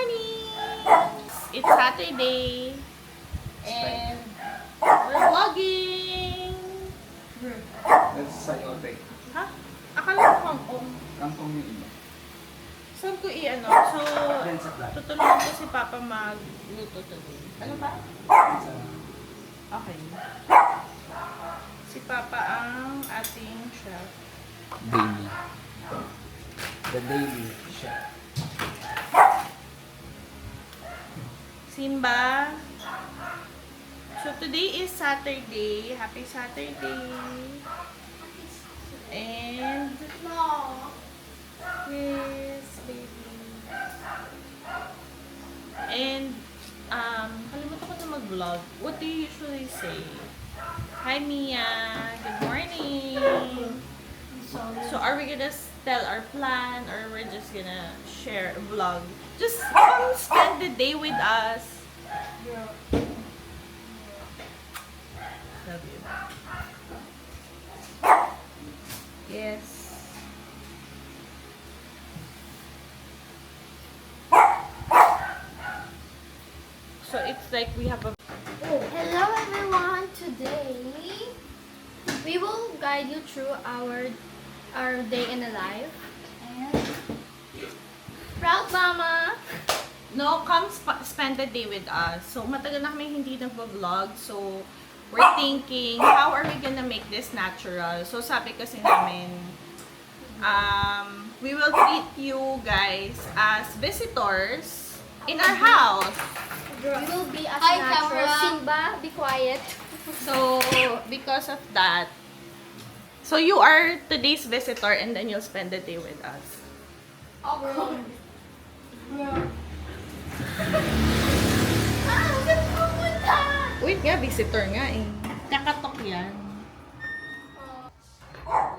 morning! It's Saturday. And we're vlogging. That's sayote. Ha? Akala ko kangkong. Kangkong yung iba. Saan ko i-ano? So, Yan sa flat. tutulungan ko si Papa magluto today. Ano ba? Okay. Si Papa ang ating chef. Daily. The daily chef. Simba. So today is Saturday. Happy Saturday. And yes, baby. And kalimutan ko na mag-vlog. What do you usually say? Hi Mia. Good morning. So are we gonna tell our plan or we're just gonna share a vlog? Just come spend the day with us. Love you. Yes. So it's like we have a Hello everyone! Today, we will guide you through our day in the life. And proud mama! no, come spend the day with us. So matagal na kami hindi nagvo-vlog. So we're thinking, how are we gonna make this natural? So sabi kasi namin, we will treat you guys as visitors in our house. We will be as Hi, natural. camera. Simba, be quiet. So because of that, so you are today's visitor and then you'll spend the day with us. Wait nga, visitor nga eh. Kakatok yan.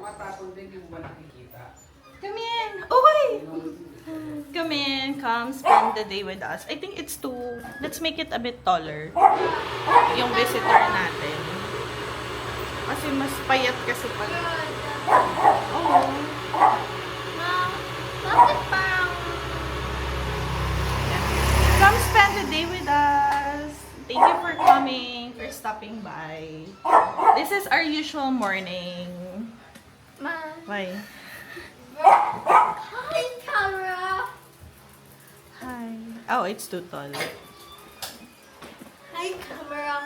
Matapon din yung wala nakikita. Come in! Uy! Come in, come spend the day with us. I think it's too, let's make it a bit taller. Yung visitor natin. Kasi mas payat kasi pag... Oh. Bakit parang... Come spend the day with us. Thank you for coming, for stopping by. This is our usual morning. Why? Hi, camera! Hi. Oh, it's too tall. Hi, camera!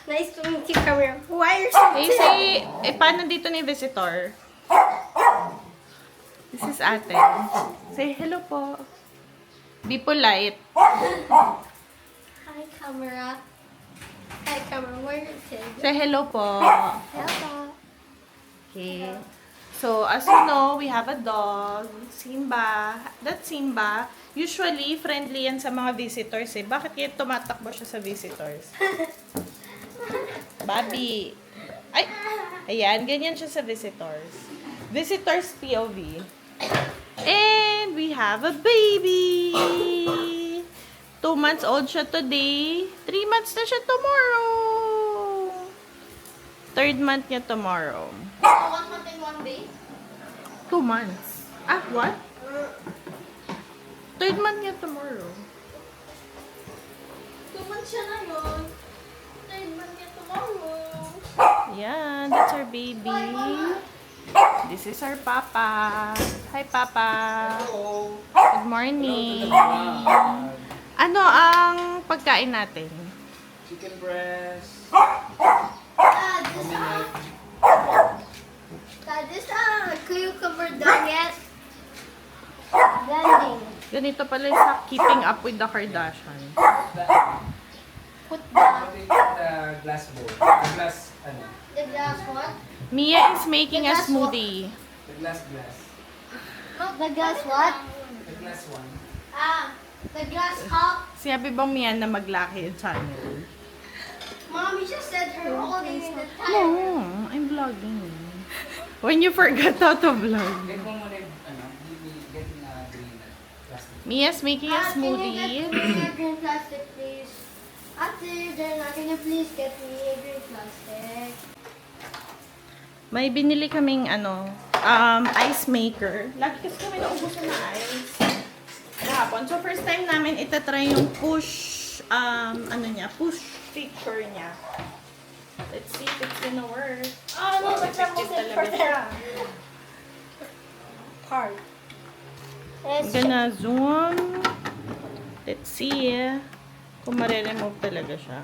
Nice to meet you, camera. Why are you so Hey, say, paano dito ni visitor? This is ate. Say hello po. Be polite. Hi, camera. Hi, camera. Where is it? Say hello po. Hello. Okay. So, as you know, we have a dog, Simba. That's Simba. Usually, friendly yan sa mga visitors eh. Bakit kaya tumatakbo siya sa visitors? Bobby. Ay! Ayan, ganyan siya sa visitors. Visitors POV. And we have a baby! 2 months old siya today. 3 months na siya tomorrow. 3rd month niya tomorrow. 1 month and 1 day? 2 months. Ah, what? 3rd month niya tomorrow. 2 months siya na yun. 3rd month niya tomorrow. Yan, that's our baby. This is our papa. Hi, papa. Hello. Good morning. Ano ang pagkain natin? Chicken breast. This cucumber done yet? Blending. Ganito pala sa Keeping Up with the Kardashian. Put What do you call the glass bowl? The glass, ano? the glass what? Mia is making a smoothie. The glass. The glass what? The glass one. The glass cup. Sinabi bang Mia na maglaki yung channel? Mommy just said her holding in the No, tire. I'm vlogging. When you forgot how to vlog. Get mo muna yung, ano, get na green plastic. Mia's making a Can you smoothie. get me a green plastic, please? Ate, Jenna, can you please get me a green plastic? May binili kaming ice maker. Lagi kasi kami naubusan na ice. kahapon. So, first time namin itatry yung push, push feature niya. Let's see if it's gonna work. Oh no, that's the most Effective talaga important siya. part. I'm gonna zoom. Let's see kung mare-remove talaga siya.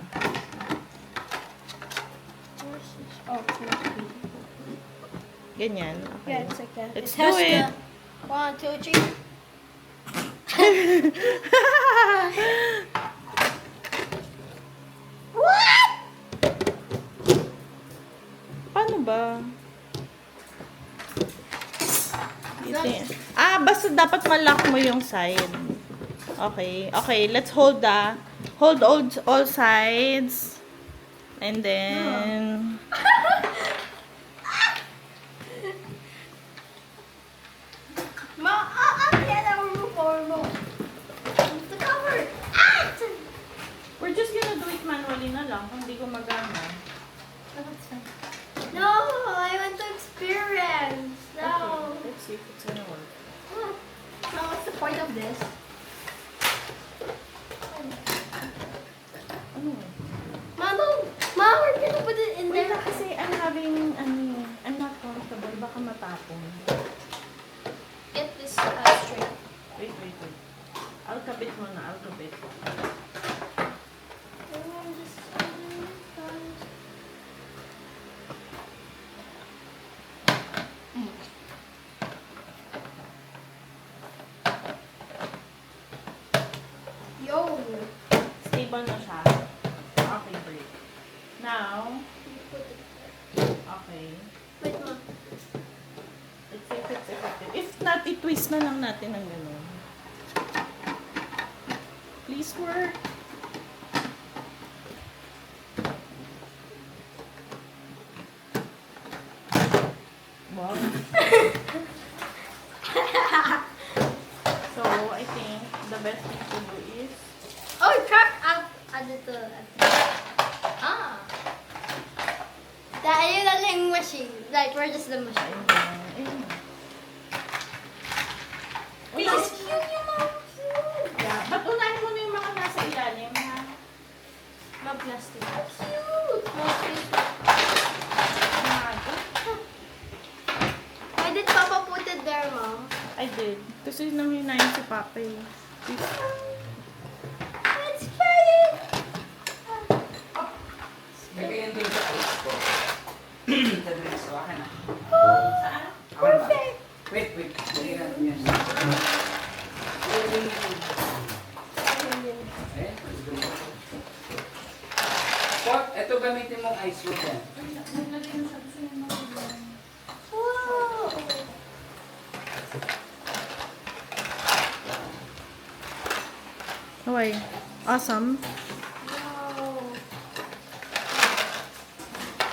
Oh, it's not good. Ganyan. Yeah, Okay. it's like that. Let's It has do it. the 1, 2, 3. What? Paano ba? Basta dapat malak mo yung side. Okay. Okay, let's hold all sides. And then Get a remote. The cover. Ah! we're just gonna do it manually na lang kung di ko magana. No, I want to experience. No. Okay, let's see if it's gonna work. So what's the point of this? Ano? Mama, Mom, we're gonna put it in Wait there. lang kasi I'm not comfortable. Baka matapon. Get this straight. Wait. I'll kabit muna. Yo. Stable na siya. Okay, break. Now, okay. Wait, Mom. Let's see if it's effective. If not, i-twist na lang natin ng gano'n. Please work. Wow. So, I think the best thing to do is Oh, crack! Add it to. Ah. Ayun na lang yung machine. Like, where is the machine? ayun. It's cute yung mga cute. Yeah. But unahin mo na yung mga nasa ilalim, ha? Mga plastic. Cute. Why did Papa put it there, Mom? I did. Kasi naminayin si Papa eh. Let's try it. Lagay yan doon sa ice ko. Sa drinks ko. Akin na. Saan? Akin ba? Perfect. Wait. Lagay natin yan. Eh, Pot, ito gamitin mong ice wood yan. Wow. Okay. Awesome. Wow.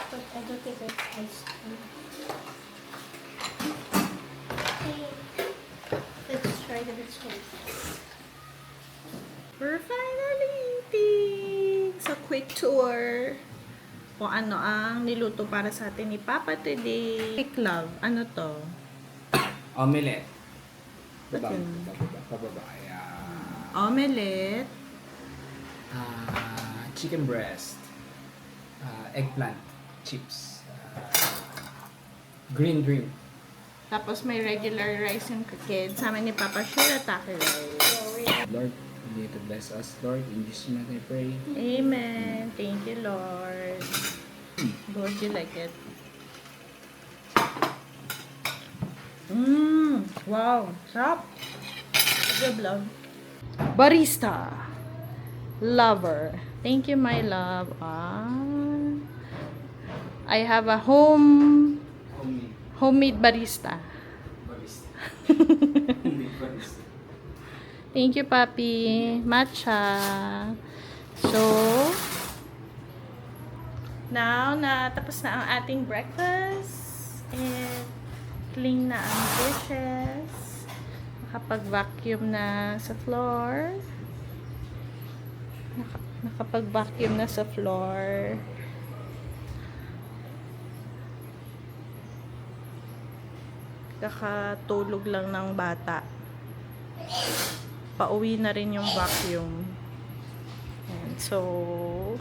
But I don't think it's ice cream. Okay. Let's try the biscuit. We're finally eating! So, quick tour. Kung ano ang niluto para sa atin ni Papa today. Quick love. Ano to? Omelette. Ba't yun? Pababa. Ayan. Omelette. Chicken breast. Eggplant. Chips. Green drink. Tapos may regular rice and cricket. Sa amin ni Papa, shirataki rice. Lord, continue to bless us, Lord. In Jesus' name I pray. Amen. Thank you, Lord. Would you like it? Wow. Sarap. Good love. Barista. Lover. Thank you, my love. I have a homemade barista. Thank you, Papi. Matcha. So, now na tapos na ang ating breakfast. And clean na ang dishes. Nakapag-vacuum na sa floor. Nakapag-vacuum na sa floor. Kakatulog lang ng bata. pauwi na rin yung vacuum. And so,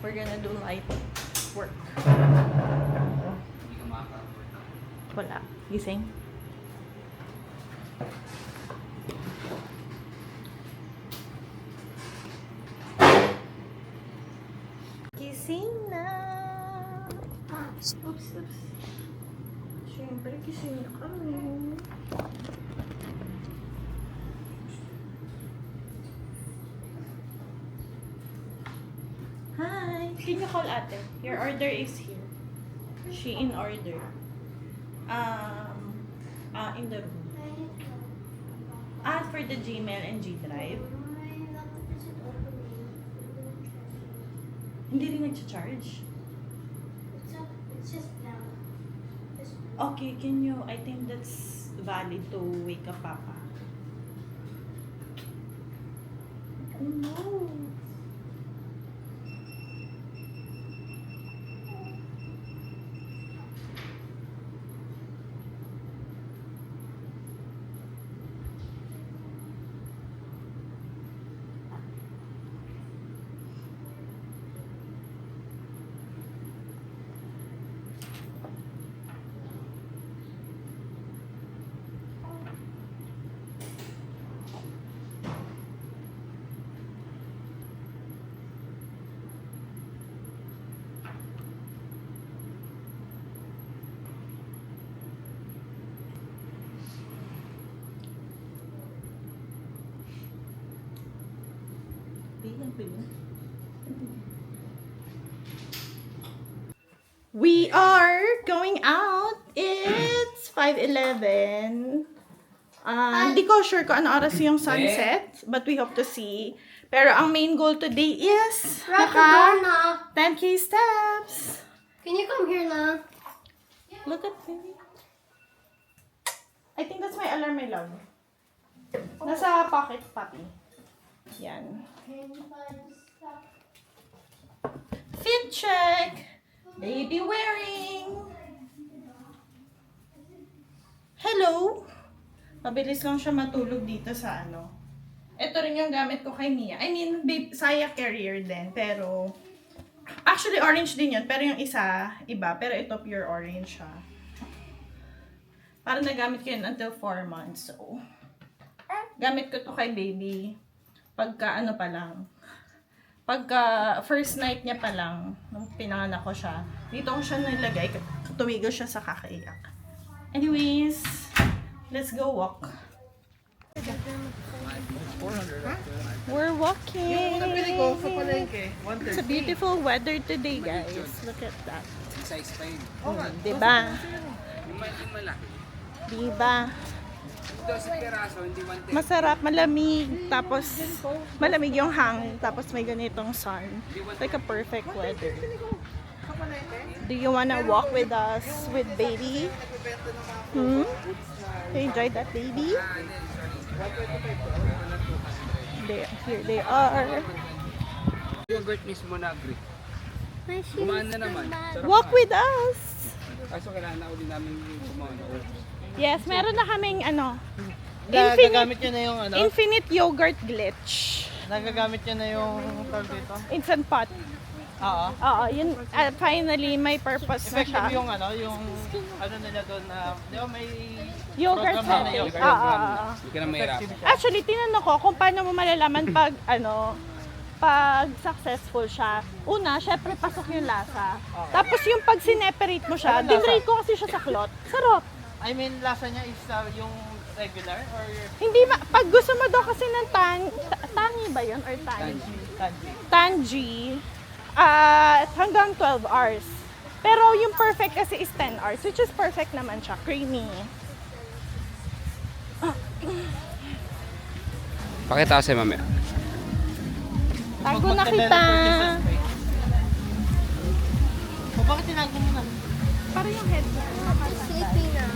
we're gonna do light work. Hindi ka makaka-work. Wala. Gising? Gising na! Oops. Siyempre, gising na kami. Hi! Can you call ate? Your order is here. She in order. In the room. For the Gmail and G Drive. Hindi rin nag-charge. It's just now. Okay, can you, I think that's valid to wake up Papa. Oh no. We are going out. It's 5:11. Hindi ko sure kung ano oras yung sunset, but we hope to see. Pero ang main goal today is Raka! 10K steps. Can you come here now? Look at me. I think that's my alarm, my love. Nasa pocket, papi. Yan. Fit check. Baby wearing. Hello. Mabilis lang siya matulog dito sa ano. Ito rin yung gamit ko kay Mia. I mean, Saya carrier din. Pero, actually orange din yun. Pero yung isa, iba. Pero ito pure orange siya. Parang nagamit ko yun until 4 months. So, gamit ko to kay baby. Pagka ano pa lang. Pagka first night niya pa lang, nung pinanganak ko siya, dito ko siya nilagay. Tumigil siya sa kakaiyak. Anyways, let's go walk. We're walking. It's a beautiful weather today, guys. Look at that. Size pa yun. Diba? Yung malaki. Diba? Ito si piraso, hindi 110. Masarap, malamig, tapos malamig yung hangin, tapos may ganitong sun. Like a perfect weather. Do you wanna walk with us with baby? You enjoy that, baby? Here they are. Yogurt mismo na agree. Kumaan na naman. Sarap Walk na. with us! Kaso kailangan na uli namin yung kumaan na oats. Yes, meron na kaming ano, Nagagamit nyo na yung ano? infinite yogurt glitch. Nagagamit nyo na yung tawag dito? Instant pot. Oo. Oo, yun, finally, may purpose na siya. Effective yung ano, yung ano nila doon na, di ba may Yogurt program na setting. yogurt. Oo. Hindi ka na mahirapan. Actually, tinanong ko kung paano mo malalaman pag, pag successful siya. Una, syempre, pasok yung lasa. Tapos yung pag sineperate mo siya, Anong lasa? dinrate ko kasi siya sa cloth. Sarap. I mean, lasa niya is yung regular or Hindi pag gusto mo daw kasi ng tangy ba yun? Or tangy? tangy? Tangy, hanggang 12 hours. Pero yung perfect kasi is 10 hours, which is perfect naman siya. Creamy. Pakita ko sa'yo mamaya. Tago na kita. O bakit tinago mo na? Para yung head niya. Sleepy na.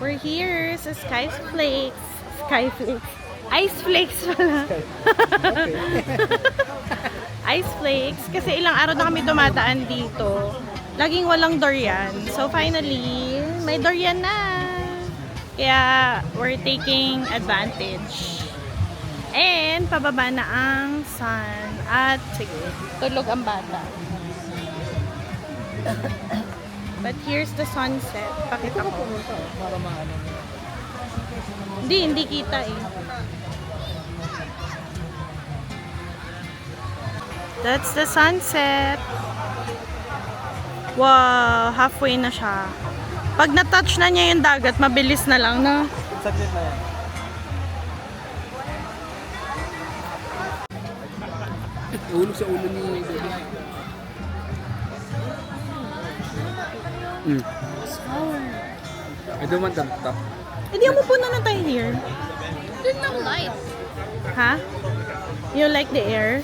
We're here sa Sky Flakes. Sky Flakes. Ice Flakes pala. ice flakes. Kasi ilang araw na kami dumadaan dito. Laging walang durian. So finally, may durian na. Kaya we're taking advantage. And pababa na ang sun. At sige, tulog ang bata. But here's the sunset. Pakita ko. Para maano. Hindi kita eh. That's the sunset. Wow, halfway na siya. Pag na-touch na niya yung dagat, mabilis na lang, no? Saglit na yan. Ulog sa ulo ni Baby. I don't want that top. Hindi mo po na tayo here. There's no light. Ha? You like the air?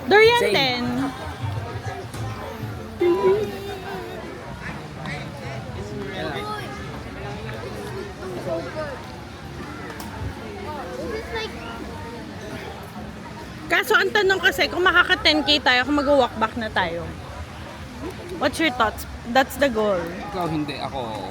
Durian Same. din. This is like Kaso ang tanong kasi, kung makaka 10k tayo, kung mag-walk back na tayo. What's your thoughts? That's the goal. Ikaw hindi, ako.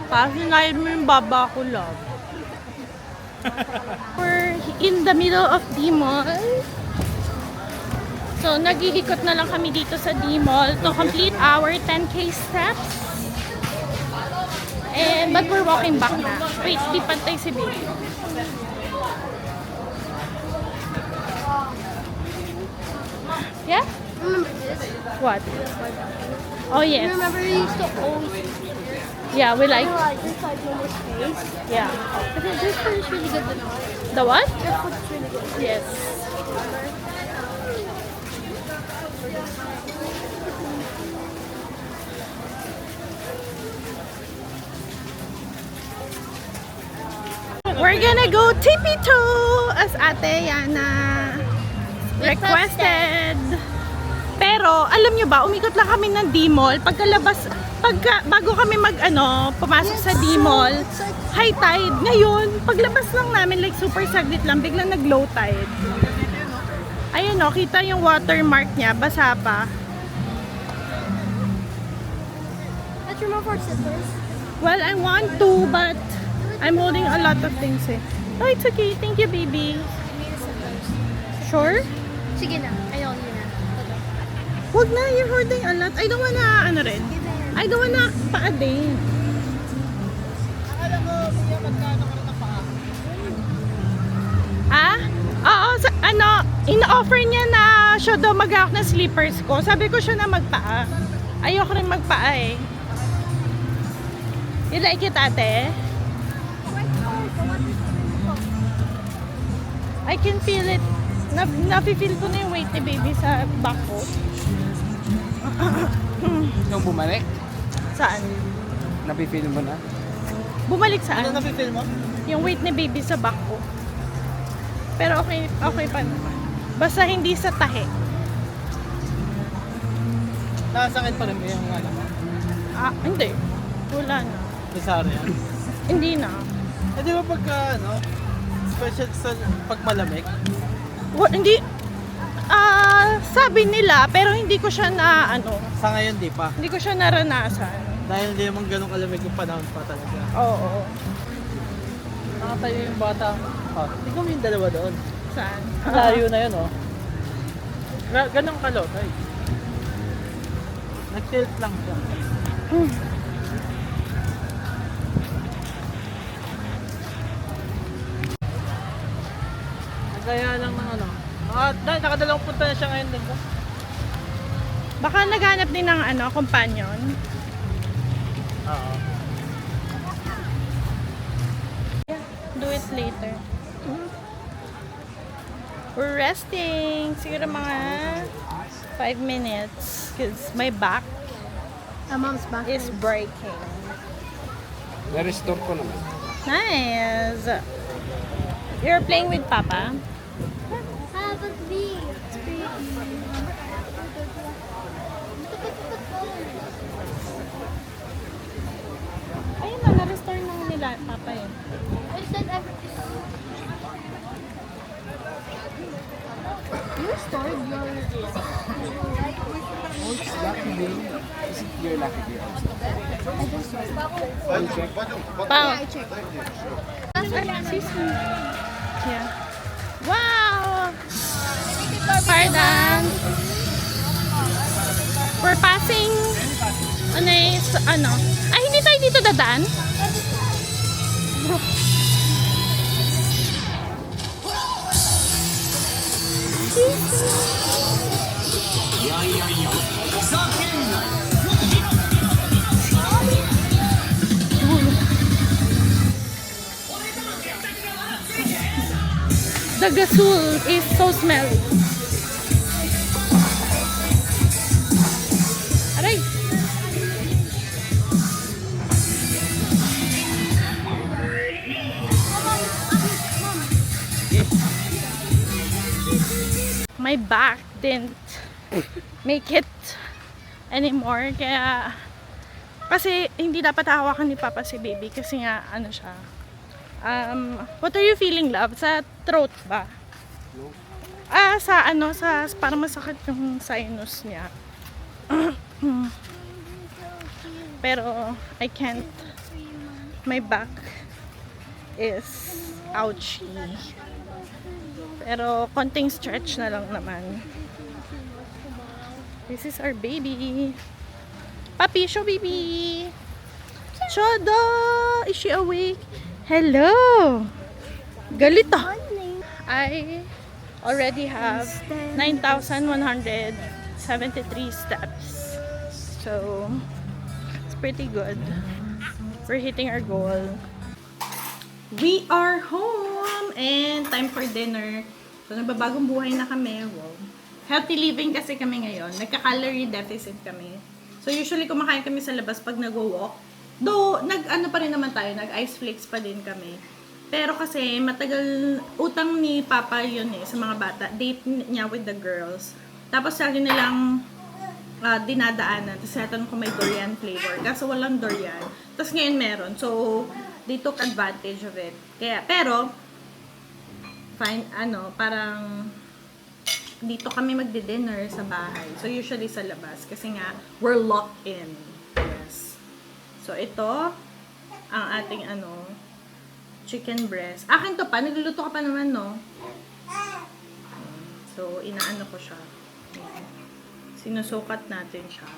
Kasi nahid mo yung baba ko, love. We're in the middle of the mall. So, nag-iikot na lang kami dito sa D-Mall to complete our 10k steps. And, but we're walking back na. Wait, di pantay si baby. Yeah? remember this. What? Oh, yes. Remember we used to always Yeah, we like, inside Momo's face. yeah. But this food is really good than The what? Their food is really good. Yes. We're gonna go tippy-toe as Ate Yana requested. Pero, alam nyo ba, umikot lang kami ng D-Mall. Bago kami pumasok sa D-Mall, high tide. Ngayon, paglabas lang namin, like super saglit lang, biglang nag-low tide. Ayun o, kita yung watermark niya, basa pa. Let's remove our slippers. Well, I want to, but I'm holding a lot of things eh. Oh, it's okay. Thank you, baby. Sure? Sige na. Ayaw yun na. Wag na, you're holding a lot. I don't wanna, I don't wanna paa din. Alam mo, Mia, magkano ka na paa? Ah? Oo, in-offer niya na siya daw mag-hawak ng slippers ko. Sabi ko siya na magpaa. Ayoko rin magpaa eh. You like it, ate? I can feel it. Nafe-feel ko na yung weight ni baby sa back ko. Nung bumalik, Saan? napipil mo na. Bumalik Ano saan? nafe-feel mo? Yung weight ni baby sa back ko. Pero okay pa naman. Basta hindi sa tahi. Nakasakit pa rin ba yung ano? Ah, hindi. Wala na. Cesarean. Hindi na. Eh di ba pagka special sa pag malamig? Hindi. Sabi nila, pero hindi ko siya Sa ngayon di pa. hindi ko siya naranasan. Dahil hindi naman ganun kalamig yung panahon pa talaga. Oo. Nakatayo yung bata. Oh, tignan mo yung dalawa doon. Saan? Layo na yun oh. Ganun kalot ay. Nag-tilt lang siya. Kaya lang ng dahil nakadalawang punta na siya ngayon din. Baka naghanap din ng companion. Oo. Do it later. We're resting. Siguro mga 5 minutes. Because my back Mom's back. is breaking. Na-restore ko naman. Nice. You're playing with Papa? But me. It's pretty. Pao. Yeah. Wow! Pardon. We're passing ano? Ay, hindi tayo dito dadaan? The gasol is so smelly. Aray! My back didn't make it anymore, kaya kasi hindi dapat hawakan ni Papa si baby kasi nga ano siya. What are you feeling, love? Sa throat ba? No. Sa ano, parang masakit yung sinus niya. Pero I can't. My back is ouchy. Pero konting stretch na lang naman. This is our baby. Papi, show baby. Chodo! Is she awake? Hello! Galita! I already have 9,173 steps. So, it's pretty good. We're hitting our goal. We are home! And time for dinner. So, nagbabagong buhay na kami. Wow. Healthy living kasi kami ngayon. Nagka-calorie deficit kami. So, usually kumakain kami sa labas pag nag-walk. Though, nag-ano pa rin naman tayo, nag-ice flakes pa din kami. Pero kasi, matagal, utang ni Papa yun sa mga bata. Date niya with the girls. Tapos, lagi nilang dinadaanan. Tapos, natanong ko may durian flavor. Kaso, walang durian. Tapos, ngayon meron. So, they took advantage of it. Kaya, pero, fine, parang, dito kami magdi-dinner sa bahay. So, usually sa labas. Kasi nga, we're locked in. Yes. So, ito, ang ating, chicken breast. Akin to pa. Nagluluto ka pa naman, no? So, inaano ko siya. Sinusukat natin siya.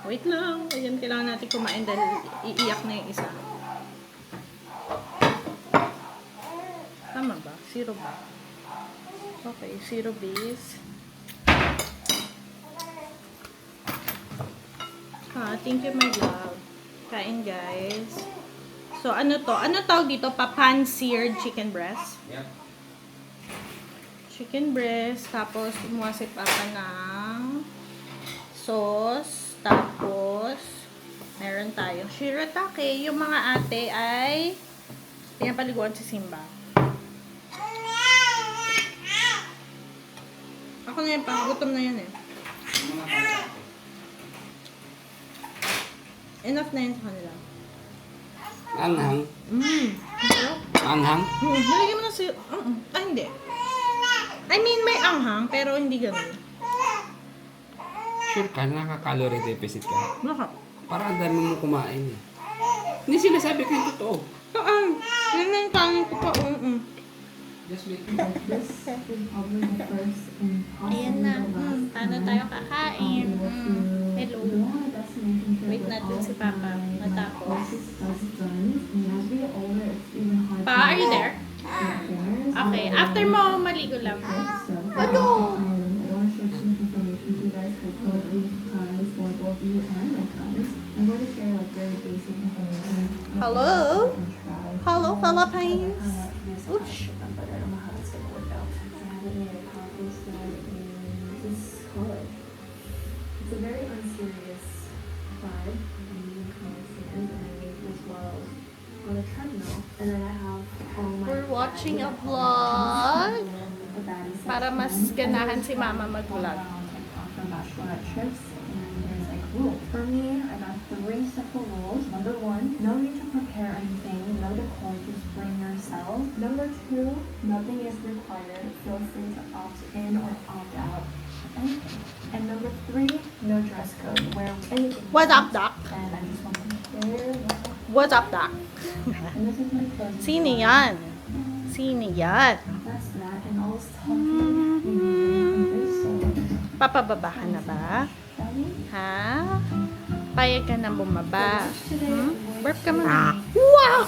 Wait lang. Ayan, kailangan natin kumain dahil iiyak na yung isa. Tama ba? Zero ba? Okay, zero base. Thank you, my love. Kain, guys. So, ano to? Ano tawag dito? Pan-seared chicken breast? Yeah. Chicken breast. Tapos, kumuha si Papa ng sauce. Tapos, meron tayong shiratake. Yung mga ate ay pinapaliguan si Simba. Ako na yan, gutom na yan eh. Enough na yun sa kanila. Anghang. Anghang? Nalagyan mo na si... hindi. I mean, may anghang, pero hindi ganun. Sure ka, nakaka-calorie deficit ka. Baka. Para ang dami mo kumain eh. Hindi sinasabi ko yung totoo. Yan na yung kanin ko pa. Just wait. Ayan na. Paano tayo kakain? Hello. Wait natin si Papa. Matapos. Pa, are you there? Okay. After mo, maligo lang. Ano? Hello? Hello, Philippines? Oops. It's a very unserious vibe, and as well on a treadmill. And then I have all my. We're watching a vlog para mas ganahan si Mama mag-vlog. From bachelorette trips, and there's like rules. For me, I got 3 simple rules. Number 1, no need to prepare anything. No decor, just bring yourself. Number 2, nothing is required. Feel free to opt in or opt out. And number 3, no dress dress code where anything. What's up, Doc? And I just want to share. What's up, Doc? And this is my closing. Sino yan? Sino yan? That's that. And all this talking. So, Papababa ka na ba? shall we? Ha? Payag ka na bumaba. Today, Burp ka muna. Wow!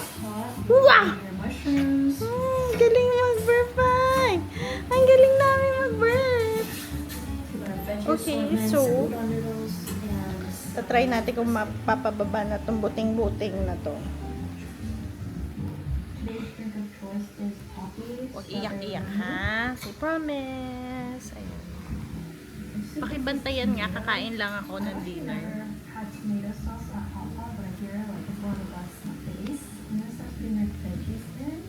Wow! your mushrooms. Galing mag-burp, Ay! Ang galing namin mag-burp. Okay, so, tatry natin kung mapapababa na itong buting-buting na to. Today's drink of choice is coffee. Huwag iyak-iyak, ha? Say promise. Ayan. Pakibantayan nga, kakain lang ako ng dinner. Never had tomato sauce at Hot Pot, but I hear like it's one of the best in the face. And this has been their veggies in.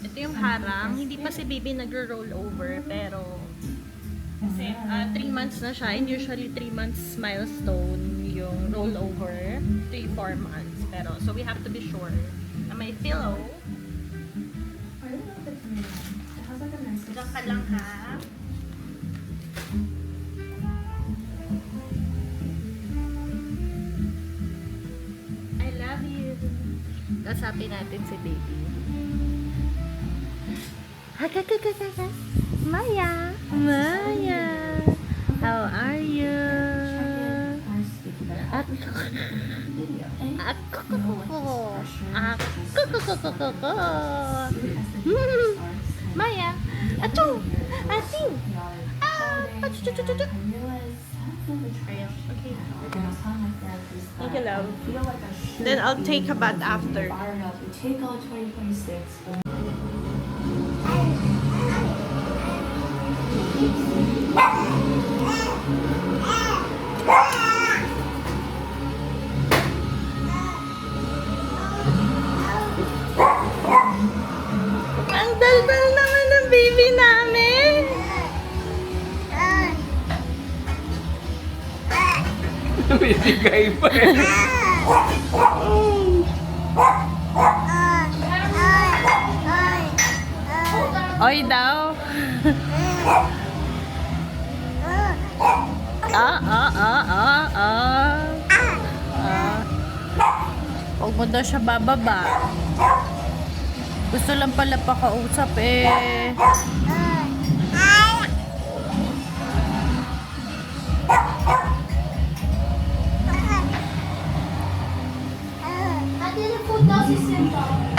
Ito yung harang. Hindi pa si Bibi nagro-roll over, pero kasi 3 months na siya, and usually 3 months milestone yung roll over, 3-4 months. Pero, so we have to be sure na may pillow. I don't know if it's tomato. It has like a nice. Diyan ka lang, ha? I love you. Kasapin natin si Baby. Hakakakakaka. Maya. Maya. How are you? Ako. Maya. Achoo. Ating. Achuchuchuchu. Ayun. Okay. Thank you, love. Then I'll take a bath after. Take all 2026. Ang daldal naman ng baby namin. Bibigay pa eh. Oy daw. Huwag mo daw siya bababa. Gusto lang pala pakausap eh. Ate, the food daw si Simba.